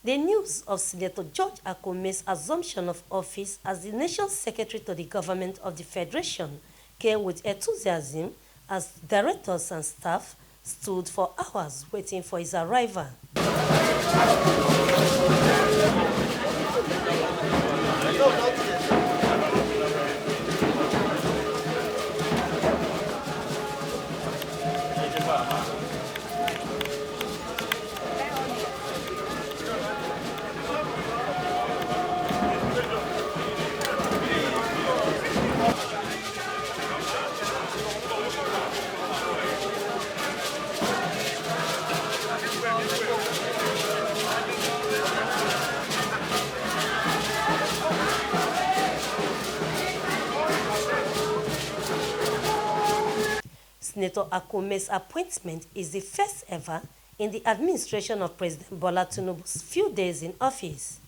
The news of Senator George Akume's assumption of office as the nation's secretary to the government of the Federation came with enthusiasm as directors and staff stood for hours waiting for his arrival. Senator Akume's appointment is the first ever in the administration of President Bola Tinubu's few days in office.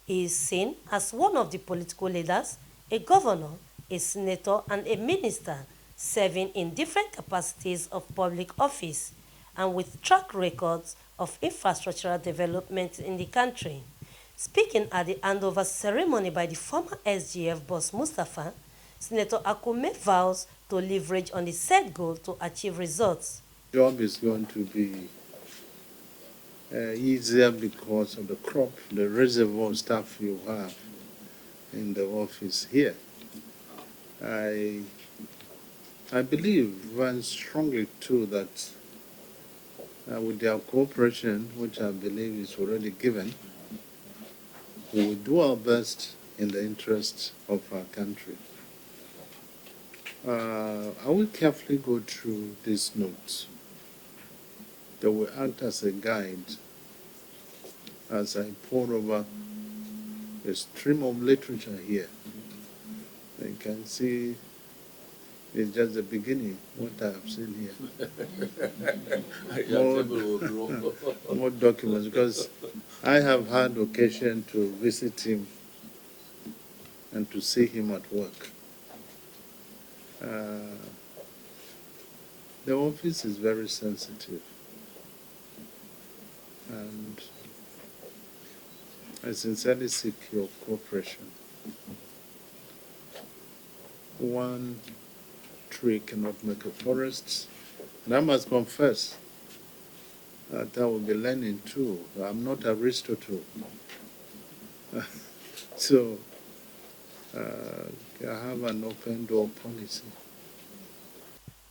He is seen as one of the political leaders, a governor, a senator, and a minister serving in different capacities of public office and with track records of infrastructural development in the country. Speaking at the handover ceremony by the former SGF boss Mustapha, Senator Akume vows to leverage on the set goal to achieve results. The job is going to be easier because of the reservoir staff you have in the office here. I believe very strongly too that with their cooperation, which I believe is already given, we will do our best in the interest of our country. I will carefully go through these notes. They will act as a guide as I pour over a stream of literature here. You can see it's just the beginning, what I have seen here. More documents, because I have had occasion to visit him and to see him at work. The office is very sensitive, and I sincerely seek your cooperation. One tree cannot make a forest, and I must confess that I will be learning too. I'm not Aristotle. So I have an open door policy.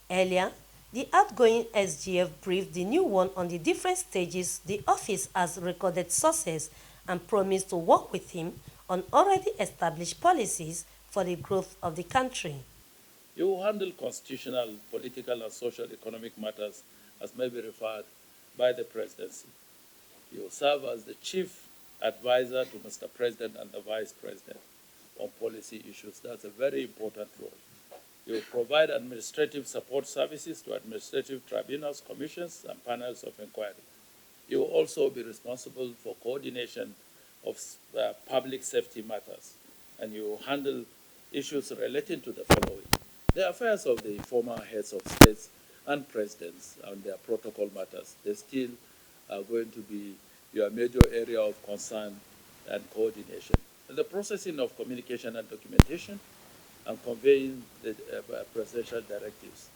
Earlier, the outgoing SGF briefed the new one on the different stages the office has recorded success and promised to work with him on already established policies for the growth of the country. You will handle constitutional, political, and social economic matters as may be referred by the presidency. You will serve as the chief advisor to Mr. President and the Vice President on policy issues. That's a very important role. You will provide administrative support services to administrative tribunals, commissions, and panels of inquiry. You will also be responsible for coordination of public safety matters, and you will handle issues relating to the following: the affairs of the former heads of states and presidents and their protocol matters. They still are going to be your major area of concern and coordination. And the processing of communication and documentation and conveying the presidential directives.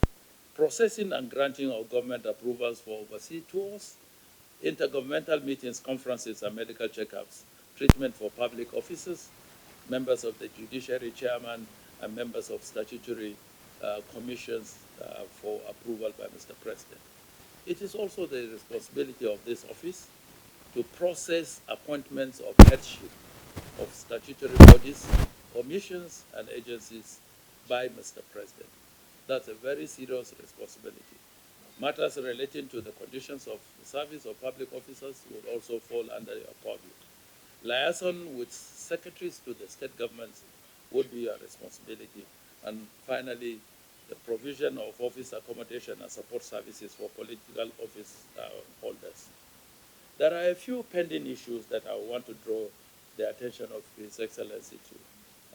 Processing and granting of government approvals for overseas tours, intergovernmental meetings, conferences, and medical checkups, treatment for public officers, members of the judiciary chairman, and members of statutory commissions for approval by Mr. President. It is also the responsibility of this office to process appointments of headship of statutory bodies, commissions, and agencies by Mr. President. That's a very serious responsibility. Matters relating to the conditions of the service of public officers will also fall under your purview. Liaison with secretaries to the state governments would be your responsibility. And finally, the provision of office accommodation and support services for political office holders. There are a few pending issues that I want to draw the attention of His Excellency to.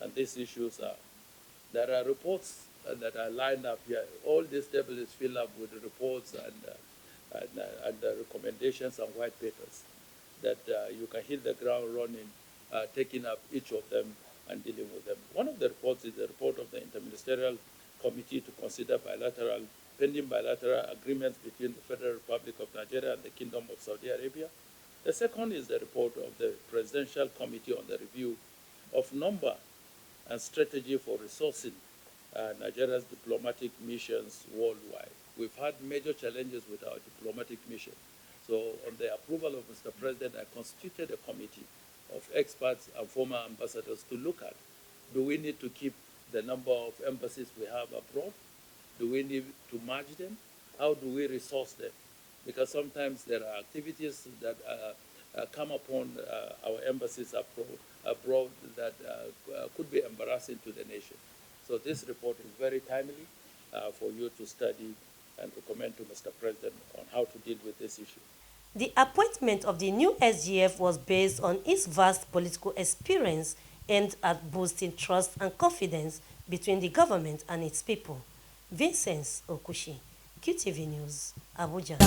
And these issues are, there are reports that are lined up here. All this table is filled up with reports and recommendations and white papers. that you can hit the ground running, taking up each of them and dealing with them. One of the reports is the report of the Interministerial Committee to consider pending bilateral agreements between the Federal Republic of Nigeria and the Kingdom of Saudi Arabia. The second is the report of the Presidential Committee on the review of number and strategy for resourcing Nigeria's diplomatic missions worldwide. We've had major challenges with our diplomatic mission. So on the approval of Mr. President, I constituted a committee of experts and former ambassadors to look at, do we need to keep the number of embassies we have abroad? Do we need to merge them? How do we resource them? Because sometimes there are activities that come upon our embassies abroad that could be embarrassing to the nation. So this report is very timely for you to study and recommend to Mr. President on how to deal with this issue. The appointment of the new SGF was based on its vast political experience aimed at boosting trust and confidence between the government and its people. Vincent Okushi, QTV News, Abuja.